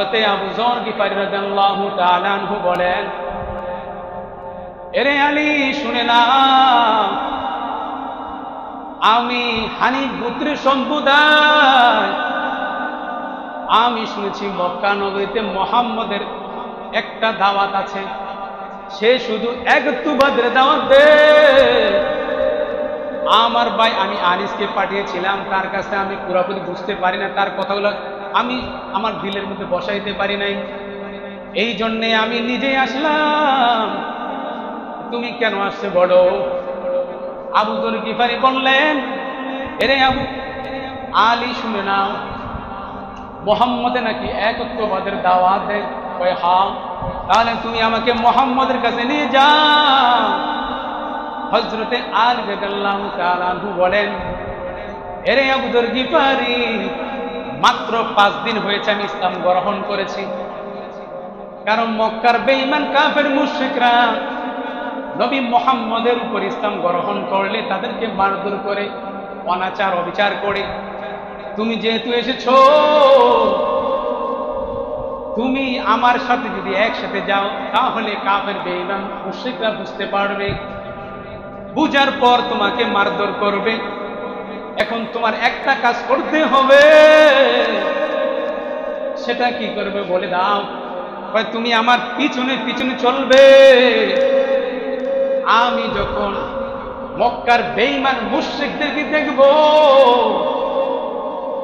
হযরতে আবু যর গিফারী রাদিয়াল্লাহু তাআলা আনহু বলেন, এরে আলী শুনে নাও, আমি হানিফ গোত্রের সম্প্রদায়, আমি শুনেছি মক্কা নগরীতে মুহাম্মদের একটা দাওয়াত আছে, সে শুধু একত্ববাদের দাওয়াত দেয়। আমার ভাই আমি আনিসকে পাঠিয়েছিলাম, তার কাছে আমি পুরোপুরি বুঝতে পারি না, তার কথাগুলো আমি আমার দিলের মধ্যে বসাইতে পারি নাই, এই জন্যে আমি নিজেই আসলাম। তুমি কেন আসছে বলো? আবু যর গিফারী বললেন, এরে আবু আলী শুনে নাও, মুহাম্মদে নাকি একত্ববাদের দাওয়াত দেয়। কয় হ্যাঁ, তাহলে তুমি আমাকে মুহাম্মদের কাছে নিয়ে যাও। হযরতে আলী রাদিয়াল্লাহু তাআলা আনহু বলেন, এরে আবু যর গিফারী, মাত্র 5 দিন হয়েছে আমি ইসলাম গ্রহণ করেছি। কারণ মক্কার বেঈমান কাফের মুশরিকরা নবী মুহাম্মদের উপর ইসলাম গ্রহণ করলে তাদেরকে মারধর করে, অনাচার অবিচার করে। তুমি যেহেতু এসেছো, তুমি আমার সাথে যদি একসাথে যাও, তাহলে কাফের বেঈমান মুশরিকরা বুঝতে পারবে, বুঝার পর তোমাকে মারধর করবে। এখন তোমার একটা কাজ করতে হবে, সেটা কি করবে বলে দাও। তুমি আমার পিছনে পিছনে চলবে। আমি যখন মক্কার বেঈমান মুশরিকদেরকে দেখব,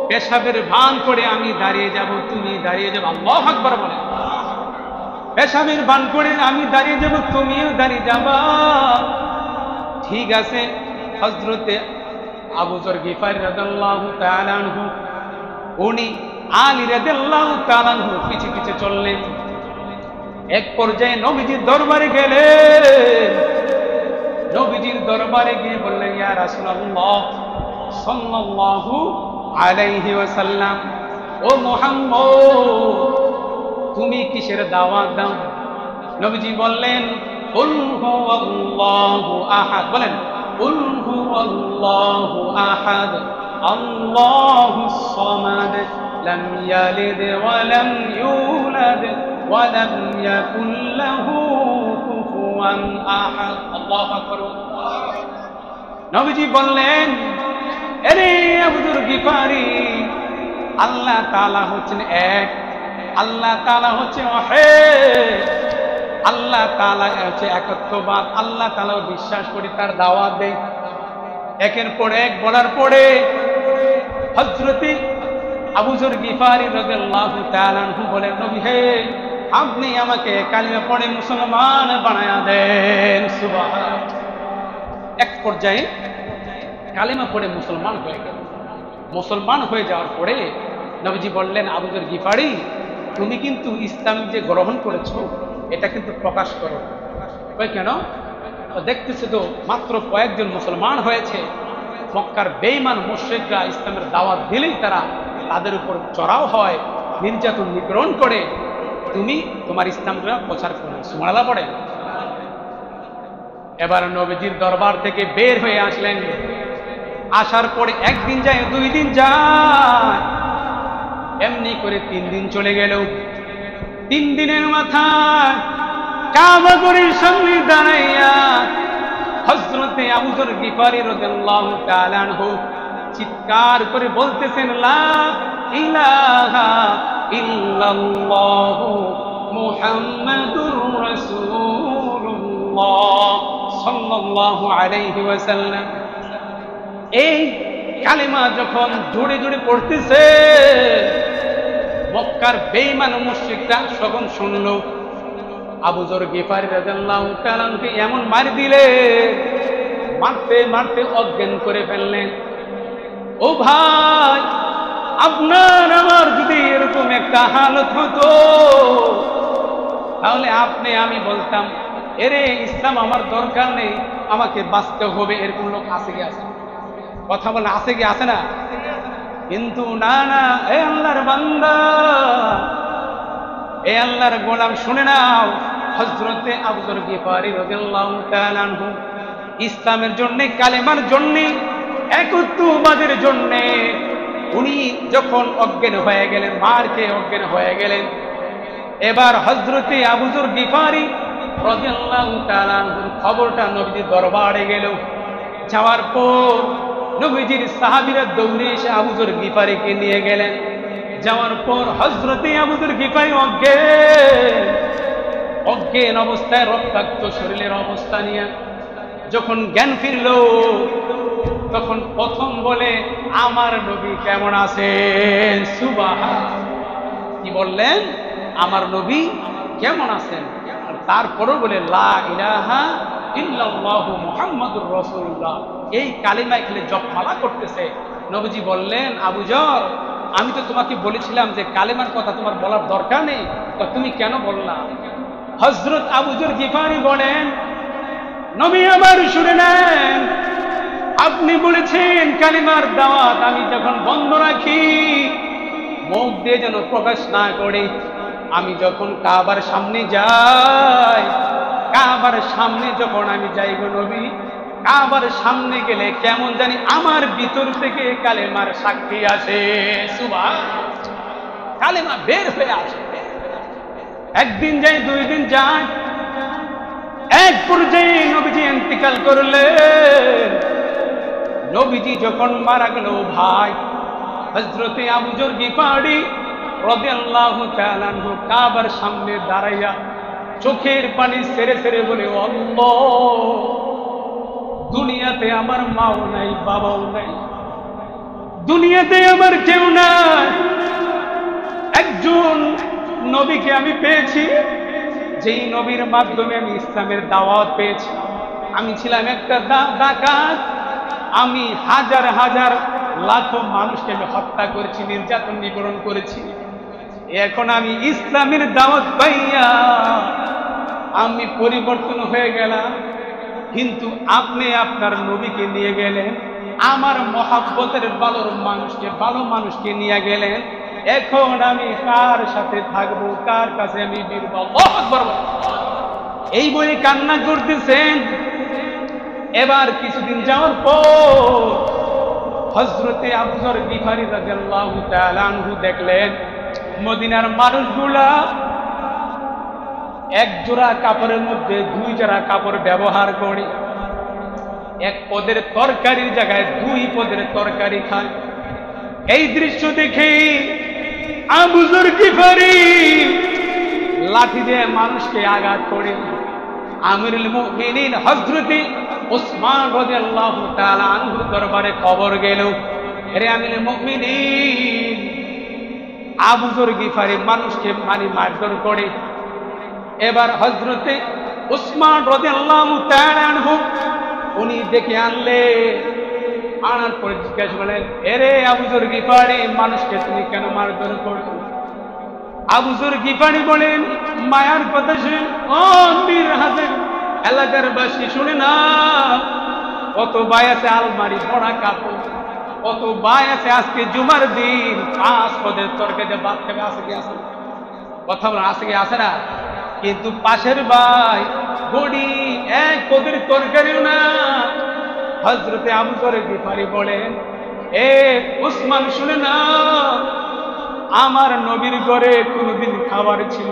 পেশাবের ভান করে আমি দাঁড়িয়ে যাব, তুমি দাঁড়িয়ে যাবে। আল্লাহু আকবার বলে। পেশাবের ভান করে আমি দাঁড়িয়ে যাব, তুমিও দাঁড়িয়ে যাবা। ঠিক আছে। হযরতে আবু যর গিফারী রাদিয়াল্লাহু তাআলা আনহু, উনি আলী রাদিয়াল্লাহু তাআলা আনহু পিছে পিছে চললেন। এক পর্যায়ে নবীজির দরবারে গেলেন। নবীজির দরবারে গিয়ে বললেন, ইয়া রাসূলুল্লাহ সাল্লাল্লাহু আলাইহি ওয়াসাল্লাম, ও মুহাম্মদ, তুমি কিসের দাওয়াত দাও? নবীজি বললেন, কুল হুয়াল্লাহু আহাদ। বলেন, কুল হুয়াল্লাহু আহাদ, আল্লাহুস সামাদ, লাম ইয়ালিদ ওয়া লাম ইউলাদ ওয়া লাম ইয়াকুল লাহু কুফুয়ান আহাদ। আল্লাহু আকবার। নবীজি বললেন, আরে আবু যর গিফারী, আল্লাহ তাআলা হচ্ছেন এক, আল্লাহ তাআলা হচ্ছে ওয়াহিদ, আল্লাহ তাআলা হচ্ছে একত্ববাদ, আল্লাহ তাআলা বিশ্বাস করি, তার দাওয়াত দেই। একের পর এক বলার পরে হযরতে আবু যর গিফারী রাদিয়াল্লাহু তাআলা আনহু বলেন, নবী হে, আপনি আমাকে কালিমা পড়ে মুসলমান বানায়া দেন। সুবহানাল্লাহ। এক পর্যায়ে কালিমা পড়ে মুসলমান হয়ে গেল। মুসলমান হয়ে যাওয়ার পরে নবীজি বললেন, আবু যর গিফারী, তুমি কিন্তু ইসলাম যে গ্রহণ করেছো, এটা কিন্তু প্রকাশ করো। কেন? দেখতেছে তো মাত্র কয়েকজন মুসলমান হয়েছে, মক্কার বেঈমান মুশরিকরা ইসলামের দাওয়াত দিলেই তারা তাদের উপর চড়াও হয়, নির্যাতন নিগ্রহণ করে। তুমি তোমার ইসলামটা প্রচার করো। সুবহানাল্লাহ পড়ে। এবার নবীজির দরবার থেকে বের হয়ে আসলেন। আসার পরে একদিন যায়, 2 দিন যায়, এমনি করে 3 দিন চলে গেল। 3 দিনের মাথায় কাবা ঘরের সামনে দাঁড়াইয়া হযরতে আবু যর গিফারী রাদিয়াল্লাহু তাআলা আনহু চিৎকার করে বলতেছেন, লা ইলাহা ইল্লাল্লাহু মুহাম্মাদুর রাসূলুল্লাহ সাল্লাল্লাহু আলাইহি ওয়াসাল্লাম। এই কালেমা যখন জোরে জোরে পড়তেছে, মক্কার বেঈমান মুশরিকরা যখন শুনল, আবু যর গিফারী রাদিয়াল্লাহু তাআলা আনহুকে এমন মার দিলে, মারতে মারতে অজ্ঞান করে ফেললেন। ও ভাই, আপনার আমার যদি এরকম একটা হালত হতো, তাহলে আপনি আমি বলতাম, এরে ইসলাম আমার দরকার নেই, আমাকে বাঁচতে হবে। এরকম লোক আছে কি আছে? কথা বলে আছে কি আছে না? কিন্তু না না, এ আল্লাহর বান্দা, এ আল্লাহর গোলাম, শুনে নাও, হযরতে আবু যর গিফারী রাদিয়াল্লাহু তাআলা আনহু ইসলামের জন্য, কালেমার জন্য, একত্ববাদের জন্য উনি যখন অজ্ঞান হয়ে গেলেন, মার খেয়ে অজ্ঞান হয়ে গেলেন, এবার হযরতে আবু যর গিফারি রাদিয়াল্লাহু তাআলা আনহুর খবরটা নবীজির দরবারে গেল। যাওয়ার পর নবীজির সাহাবীরা দৌড়ে এসে আবু যর গিফারিকে নিয়ে গেলেন। যাওয়ার পর হযরতে আবু যর গিফারি অজ্ঞান অবস্থায় রক্তাক্ত শরীরের অবস্থা নিয়ে যখন জ্ঞান ফিরল, তখন প্রথম বলে, আমার নবী কেমন আছেন? সুবহানাল্লাহ। কি বললেন? আমার নবী কেমন আছেন? তারপরও বলে লা ইলাহা ইল্লাল্লাহু মুহাম্মাদুর রাসূলুল্লাহ, এই কালিমা খেলে জপমালা করতেছে। নবীজি বললেন, আবু যর, আমি তো তোমাকে বলেছিলাম যে কালেমার কথা তোমার বলার দরকার নেই, তো তুমি কেন বললা? হযরত আবু যর গিফারি বলেন, নবী আমার শুনে নেন, আপনি বলেছেন কালিমার দাওয়াত আমি যখন বন্ধ রাখি, মুখ দিয়ে যেন প্রকাশ না করে, আমি যখন কাবার সামনে যাই, কাবার সামনে যখন আমি যাই গো নবী, কাবার সামনে গেলে কেমন জানি আমার ভিতর থেকে কালেমার সাক্ষী আসে। সুবহানাল্লাহ, কালেমা বের হয়ে আসে। একদিন যাই, দুই দিন যায়, এক পর্যায়ে নবীজি ইন্তিকাল করলেন। নবীজি যখন মারা গেল, ভাই হযরতে আবু যর গিফারি রাদিয়াল্লাহু তাআলা আনহু কাবার সামনে দাঁড়াইয়া চোখের পানি ছেড়ে ছেড়ে বলে, আল্লাহ, দুনিয়াতে আমার মাও নাই, বাবাও নাই, দুনিয়াতে আমার কেউ নাই, একজন নবীকে আমি পেয়েছি, যেই নবীর মাধ্যমে আমি ইসলামের দাওয়াত পেয়েছি। আমি ছিলাম একটা ডাকাত, আমি হাজার হাজার লাখো মানুষকে আমি হত্যা করেছি, নির্যাতন নিপীড়ন করেছি। এখন আমি ইসলামের দাওয়াত পাইয়া আমি পরিবর্তন হয়ে গেলাম, কিন্তু আপনি আপনার নবীকে নিয়ে গেলেন, আমার মহাব্বতের ভালো মানুষকে নিয়ে গেলেন। এখন আমি কার সাথে থাকবো, কার কাছে আমি ফিরব? আল্লাহু আকবার। এই বলে কান্না করতেছেন। এবার কিছুদিন যাওয়ার পর হযরতে আবু যর গিফারি রাদিয়াল্লাহু তাআলা আনহু দেখলেন মদিনার মানুষগুলা এক জোড়া কাপড়ের মধ্যে দুই জোড়া কাপড় ব্যবহার করে, এক পদের তরকারির জায়গায় দুই পদের তরকারি খায়। এই দৃশ্য দেখে আবু যর গিফারি লাঠি দিয়ে মানুষকে আঘাত করে আমিরুল মুমিনিন হযরতে উসমান রাদিয়াল্লাহু তাআলা আনহুর দরবারে খবর গেল, আরে আমিরুল মুমিনিন, আবু যর গিফারি মানুষকে মারধর করে। এবার হযরতে উসমান রাদিয়াল্লাহু তাআলা আনহু উনি ডেকে আনলে, আনার পরে জিজ্ঞাসা করলেন, এরে আবু যর গিফারি, মানুষকে তুমি কেন মারধর করছো? আবু যর গিফারি বলেন, মায়ার কথা শুনে ও আমির হাসান, এলাকার বাসী শুনে না, কত ভাই আছে আলমারি ভরা কাপড়, কত ভাই আছে আজকে জুমার দিন 5 পদের তরকারিতে ভাত খাবে, আছে কি আছে? কথা বলেন, আছে কি আছে না? কিন্তু পাশের ভাই গড়ি 1 পদের তরকারিও না। হযরতে আবু যর গিফারি বলেন, এ উসমান শুনে না, আমার নবীর ঘরে কোনোদিন খাবার ছিল,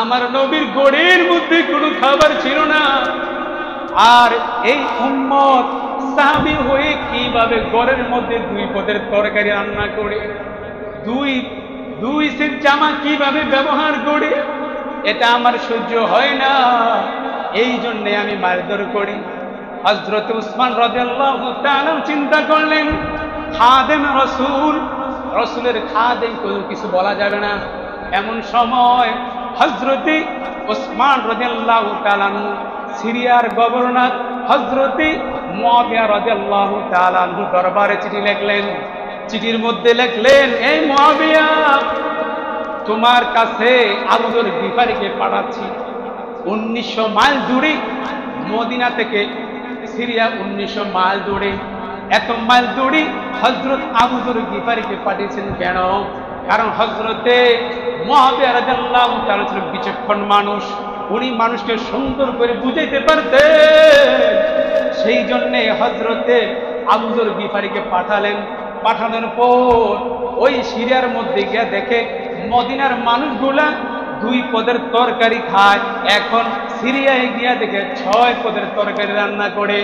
আমার নবীর ঘরের মধ্যে কোনো খাবার ছিল না, আর এই উম্মত সাহাবী হয়ে কিভাবে ঘরের মধ্যে 2 পদের তরকারি রান্না করে, দুই সেট জামা কিভাবে ব্যবহার করে, এটা আমার সহ্য হয় না, এই জন্য আমি মারধর করি। হযরত উসমান রাদিয়াল্লাহু তাআলা চিন্তা করলেন, খাদেম রাসূল, রাসূলের খাদেম কিছু বলা যাবে না। এমন সময় হযরতে উসমান রাদিয়াল্লাহু তাআলা সিরিয়ার গভর্নর হযরতে মুআবিয়া রাদিয়াল্লাহু তাআলা দরবারে চিঠি লিখলেন। চিঠির মধ্যে লিখলেন, এই মুআবিয়া, তোমার কাছে আবু যর গিফারিকে পাঠাচ্ছি। 1900 মাইল দূরে, মদিনা থেকে সিরিয়া 1900 মাইল দূরে। এত মাইল দূরে হযরত আবু যর গিফারিকে পাঠিয়েছেন কেন? কারণ হযরতে মুআবিয়া রাদিয়াল্লাহু তাআলা ছিলেন বিচক্ষণ মানুষ, উনি মানুষকে সুন্দর করে বুঝাইতে পারতেন। সেই জন্যে হযরতে আবু যর গিফারিকে পাঠালেন। পাঠানোর পর ওই সিরিয়ার মধ্যে গিয়ে দেখে মদিনার মানুষগুলা 2 পদের তরকারি খায়, এখন সিরিয়ায় গিয়া দেখে 6 পদের তরকারি রান্না করে।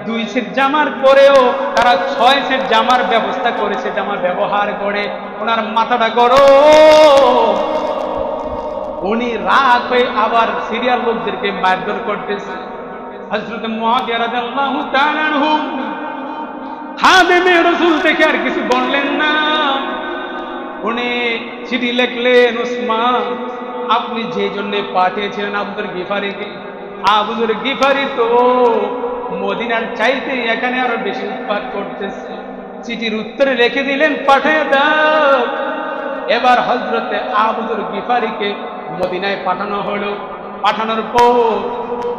2 সেট জামার পরেও তারা 6 সেট জামার ব্যবস্থা করেছে, জামা ব্যবহার করে। ওনার মাথাটা গরম, উনি রাগ হয়ে আবার সিরিয়ার লোকদেরকে মারধর করতেছে। হযরত মুআবিয়া রাদিয়াল্লাহু তাআলা আনহু খাদেমে রাসূল দেখে আর কিছু বললেন না। উনি চিঠি লিখলেন, ওসমান আপনি যে জন্য পাঠিয়েছিলেন আবু যর গিফারিকে, আবু যর গিফারি তো মদিনার চাইতে এখানে আরো বেশি উৎপাত করতেছে। চিঠির উত্তরে লিখে দিলেন পাঠিয়ে দাও। এবার হযরতে আবু যর গিফারিকে মদিনায় পাঠানো হলো। পাঠানোর পর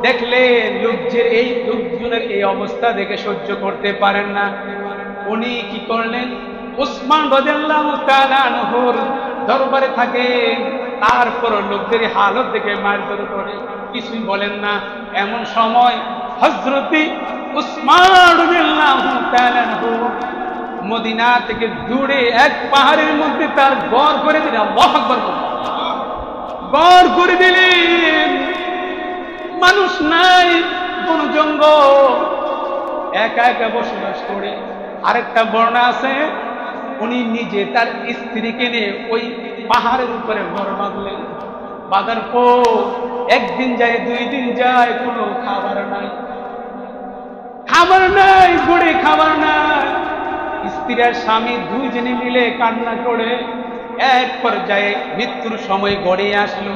দেখলেন লোকজনের এই অবস্থা দেখে সহ্য করতে পারেন না। উনি কি করলেন, ওসমান রাদিয়াল্লাহু তাআলা আনহুর দরবারে থাকেন, তারপর লোকদের হালত দেখে মারধর করে, কিছুই বলেন না। এমন সময় হযরতে ওসমান রাদিয়াল্লাহু তাআলা আনহু মদিনা থেকে দূরে এক পাহাড়ের মধ্যে তার ঘর করে দিলেন। আল্লাহু আকবার, ঘর করে দিলেন। মানুষ নাই, বন জঙ্গল, একা একা বসবাস করে। আরেকটা বর্ণনা আছে, উনি নিজে তার স্ত্রীকে নিয়ে ওই পাহাড়ের উপরে ঘর বাঁধলেন। বাঁধার পর 1 দিন যায়, 2 দিন যায়, কোনো খাবার নাই, খাবার নাই, গড়ে খাবার নাই। স্ত্রী আর স্বামী 2 জনে মিলে কান্না করে এক পর্যায়ে মৃত্যুর সময় গড়ে আসলো।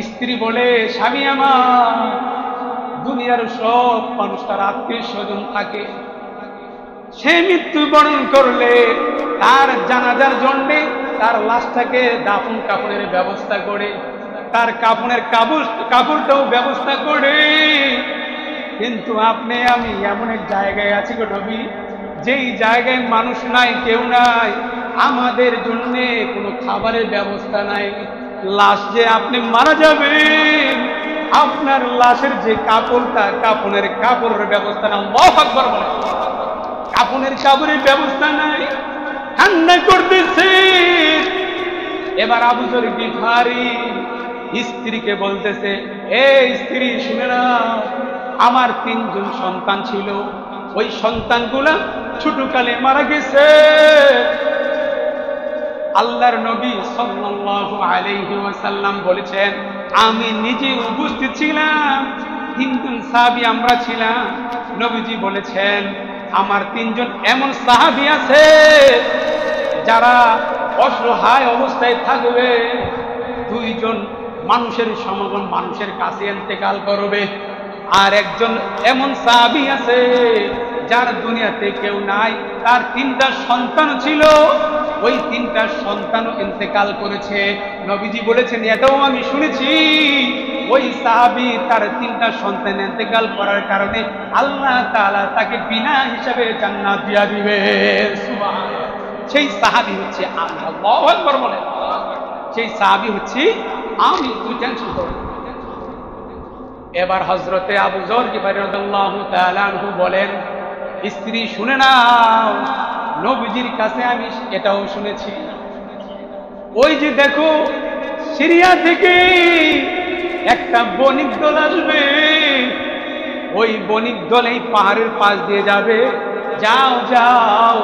স্ত্রী বলে, স্বামী আমার, দুনিয়ার সব মানুষ তার আত্মীয় স্বজন থাকে, সে মৃত্যুবরণ করলে তার জানাজার জন্য তার লাশটাকে দাফন কাফনের ব্যবস্থা করে, তার কাফনের কাপড়টাও ব্যবস্থা করে। কিন্তু আপনি আমি এমন এক জায়গায় আছি গো নবী, যেই জায়গায় মানুষ নাই, কেউ নাই, আমাদের জন্য কোনো খাবারের ব্যবস্থা নাই। লাশ যে আপনি মারা যাবেন, আপনার লাশের যে কাপড়টা, কাফনের কাপড়ের ব্যবস্থা না। আল্লাহু আকবার বলে, কাফনের কাপড়ের ব্যবস্থা নাই, কান্না করতেছে। এবার আবু যর গিফারি স্ত্রীকে বলতেছে, এই স্ত্রী শুনে নাও, আমার 3 জন সন্তান ছিল, ওই সন্তানগুলা ছোটকালে মারা গেছে। আল্লাহর নবী সাল্লাল্লাহু আলাইহি ওয়াসাল্লাম বলেছেন, আমি নিজে উপস্থিত ছিলাম, 3 জন সাহাবী আমরা ছিলাম। নবীজি বলেছেন, আমার 3 জন এমন সাহাবী আছে যারা অসহায় অবস্থায় থাকবে, 2 জন মানুষের সমাগম, মানুষের কাছে ইন্তেকাল করবে, আর একজন এমন সাহাবী আছে যার দুনিয়াতে কেউ নাই, তার 3টা সন্তান ছিল, ওই 3টা সন্তানও ইন্তেকাল করেছে। নবীজি বলেছেন, এটাও আমি শুনেছি, ওই সাহাবী তার 3টা সন্তান ইন্তেকাল করার কারণে আল্লাহ তাআলা তাকে বিনা হিসাবে জান্নাত দিয়া দিবে। সুবহানাল্লাহ। সেই সাহাবী হচ্ছে আমি। আল্লাহু আকবার বলেন, সেই সাহাবী হচ্ছে আমি। তুমি টেনশন করো। এবার হযরতে আবু যর গিফারি রাদিয়াল্লাহু তাআলা আনহু বলেন, স্ত্রী শুনে নাও, নবীজির কাছে আমি এটাও শুনেছি, ওই যে দেখো সিরিয়া থেকে একটা বণিক দল আসবে, ওই বণিক দল এই পাহাড়ের পাশ দিয়ে যাবে। যাও যাও,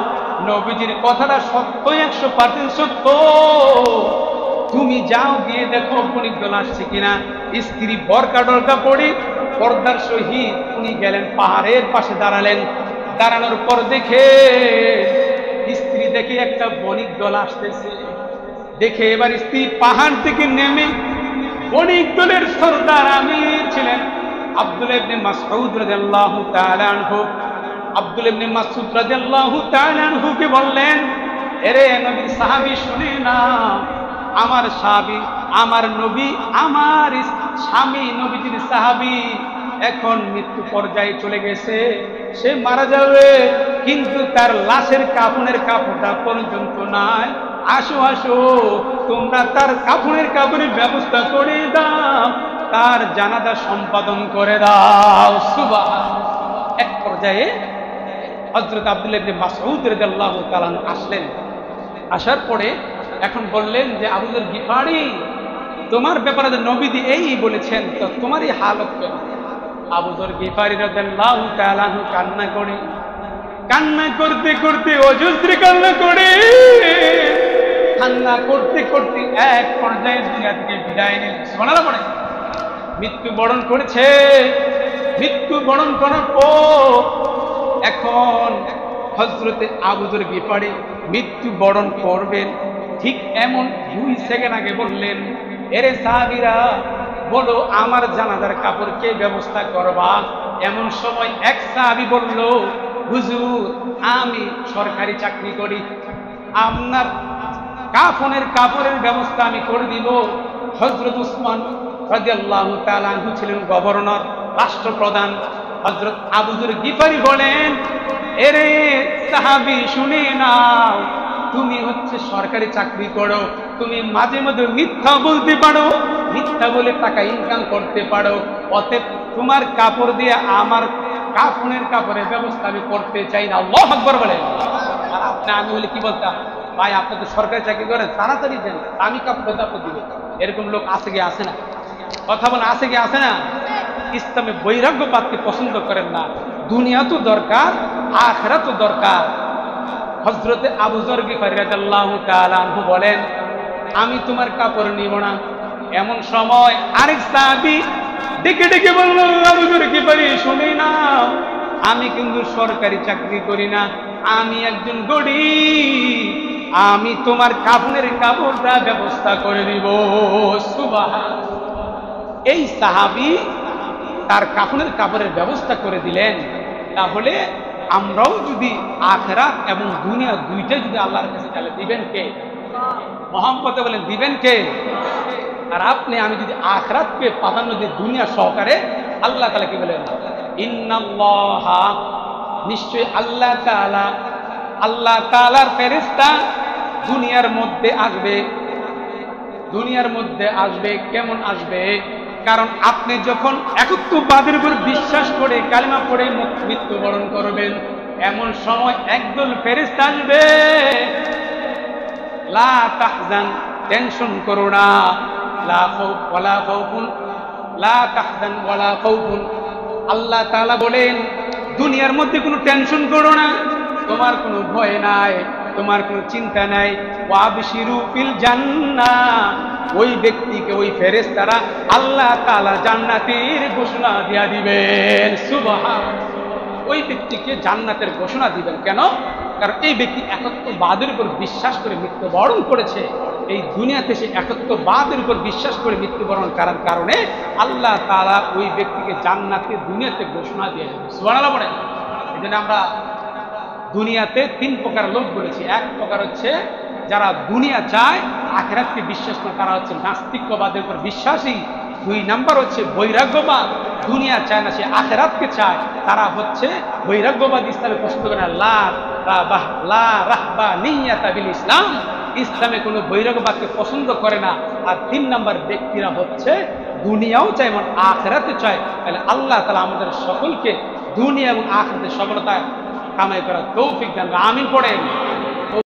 নবীজির কথাটা সত্য, 100% সত্য, তুমি যাও, গিয়ে দেখো বণিক দল আসছে কিনা। স্ত্রী বরকা ডরকা পড়ে পর্দার সহিত উনি গেলেন, পাহাড়ের পাশে দাঁড়ালেন। দাঁড়ানোর পর দেখে স্ত্রী দেখে একটা বণিক দল আসতেছে। দেখে এবার স্ত্রী পাহাড় থেকে নেমে, বণিক দলের সরদার আমির ছিলেন আব্দুল্লাহ ইবনে মাসউদ রাদিয়াল্লাহু তাআলা আনহু, আব্দুল্লাহ ইবনে মাসউদ রাদিয়াল্লাহু তাআলা আনহুকে বললেন, এরে নবীর সাহাবী শুনে না, আমার সাহাবী, আমার নবী, আমার স্বামী নবীজির সাহাবী এখন মৃত্যু পর্যায়ে চলে গেছে, সে মারা যাবে, কিন্তু তার লাশের কাফনের কাপড়টা পর্যন্ত নাই। আসো আসো, তোমরা তার কাফনের কাপড়ের ব্যবস্থা করে দাও, তার জানাজা সম্পাদন করে দাও। সুবহানাল্লাহ। এক পর্যায়ে হযরত আব্দুল্লাহ ইবনে মাসউদ রাদিয়াল্লাহু তাআলা আসলেন। আসার পরে এখন বললেন যে, আবু যর গিফারি, তোমার ব্যাপারে নবীজি এই বলেছেন, তো তোমারই হালত কেন? আবু যর গিফারী রাদিয়াল্লাহু তাআলা আনহু কান্না করতে করতে অজস্র কান্না করে, কান্না করতে করতে এক পর্যায়ে দুনিয়া থেকে বিদায় নিলেন। সুবহানাল্লাহ পড়ে। মৃত্যুবরণ করেছে। মৃত্যুবরণ করার পর এখন হযরতে আবু যর গিফারী মৃত্যুবরণ করবেন, ঠিক এমন 2 সেকেন্ড আগে বললেন, এরে সাহাবীরা বলো আমার জানাজার কাপড় কে ব্যবস্থা করবা? এমন সময় এক সাহাবী বলল, হুজুর আমি সরকারি চাকরি করি, আপনার কাপড়ের ব্যবস্থা আমি করে দিব। হযরত উসমান রাদিয়াল্লাহু তাআলা আনহু ছিলেন গভর্নর, রাষ্ট্রপ্রধান। হযরত আবু যর গিফারী বলেন, এরে সাহাবী শুনে নাও, তুমি হচ্ছে সরকারি চাকরি করো, তুমি মাঝে মাঝে মিথ্যা বলতে পারো, মিথ্যা বলে টাকা ইনকাম করতে পারো, অতএব তোমার কাপড় দিয়ে আমার কাপড়ের ব্যবস্থা আমি করতে চাই না। আল্লাহু আকবার বলেন। আর আমি বলে কি বলতাম, ভাই আপনি তো সরকারি চাকরি করেন, তাড়াতাড়ি দেন, আমি কাপড় আপনি দিবেন। এরকম লোক আছে কি আসে না? কথা বলে আছে কি আসে না? ইসলামে বৈরাগ্যবাদকে পছন্দ করেন না। দুনিয়া তো দরকার, আখিরাত তো দরকার। হযরতে আবু যর গিফারী রাদিয়াল্লাহু তাআলা আনহু বলেন, আমি তোমার কাপড় নিব না। এমন সময় আরেক সাহাবী ডেকে ডেকে বলল, আবু যর গিফারী শুনে নাও, আমি কিন্তু সরকারি চাকরি করি না, আমি একজন গরীব, আমি তোমার কাপড়টা ব্যবস্থা করে দিব। সুবহানাল্লাহ। এই সাহাবী তার কাপড়ের ব্যবস্থা করে দিলেন। তাহলে আমরাও যদি আখিরাত এবং দুনিয়া দুইটাই যদি আল্লাহর কাছে চাইলে দিবেন কে? মুহাম্মদ বলেন দিবেন কে? আর আপনি আমি যদি আখিরাতকে প্রাধান্য দিয়ে দুনিয়া সহকারে, আল্লাহ তাআলা কি বলেন? ইন্নাল্লাহা, নিশ্চয়ই আল্লাহ তাআলার ফেরেশতা দুনিয়ার মধ্যে আসবে। কেমন আসবে? কারণ আপনি যখন একত্ববাদের উপর বিশ্বাস করে কালিমা পড়ে মৃত্যুবরণ করবেন, এমন সময় একদল ফেরেশতা আসবে। লা তাহজান, টেনশন করো না, লা খাউফ ওয়ালা খাউফুন, লা তাহজান ওয়ালা খাউফুন। আল্লাহ তাআলা বলেন দুনিয়ার মধ্যে কোনো টেনশন করো না, তোমার কোনো ভয় নাই, তোমার কোনো চিন্তা নাই। ওয়াবশিরু ফিল জান্নাহ, ওই ব্যক্তিকে, ওই ফেরেশতারা আল্লাহ তাআলা জান্নাতের ঘোষণা দিয়া দিবেন। সুবহানাল্লাহ। ওই ব্যক্তিকে জান্নাতের ঘোষণা দিবেন। কেন? কারণ এই ব্যক্তি একত্ববাদের উপর বিশ্বাস করে মৃত্যুবরণ করেছে। এই দুনিয়াতে সে একত্ববাদের উপর বিশ্বাস করে মৃত্যুবরণ করার কারণে আল্লাহ তাআলা ওই ব্যক্তিকে জান্নাতের দুনিয়াতে ঘোষণা দিয়ে দেবেন। সুবহানাল্লাহ বলেন। এই জন্য আমরা দুনিয়াতে 3 প্রকার লোক বলেছি। এক প্রকার হচ্ছে যারা দুনিয়া চায়, আখিরাতকে বিশ্বাস করে, তারা হচ্ছে নাস্তিকবাদের উপর বিশ্বাসী। 2 নাম্বার হচ্ছে বৈরাগ্যবাদ, দুনিয়া চায় না, সে আখিরাতকে চায়, তারা হচ্ছে বৈরাগ্যবাদ। ইসলামে পছন্দ করে না, লা রাহবানিয়াতা বিল ইসলাম, ইসলামে কোনো বৈরাগ্যবাদকে পছন্দ করে না। আর 3 নাম্বার ব্যক্তিরা হচ্ছে দুনিয়াও চায় এবং আখিরাতে চায়। তাহলে আল্লাহ তাআলা আমাদের সকলকে দুনিয়া এবং আখিরাতে সফলতা কামাই করার তৌফিক দান। আমিন পড়েন।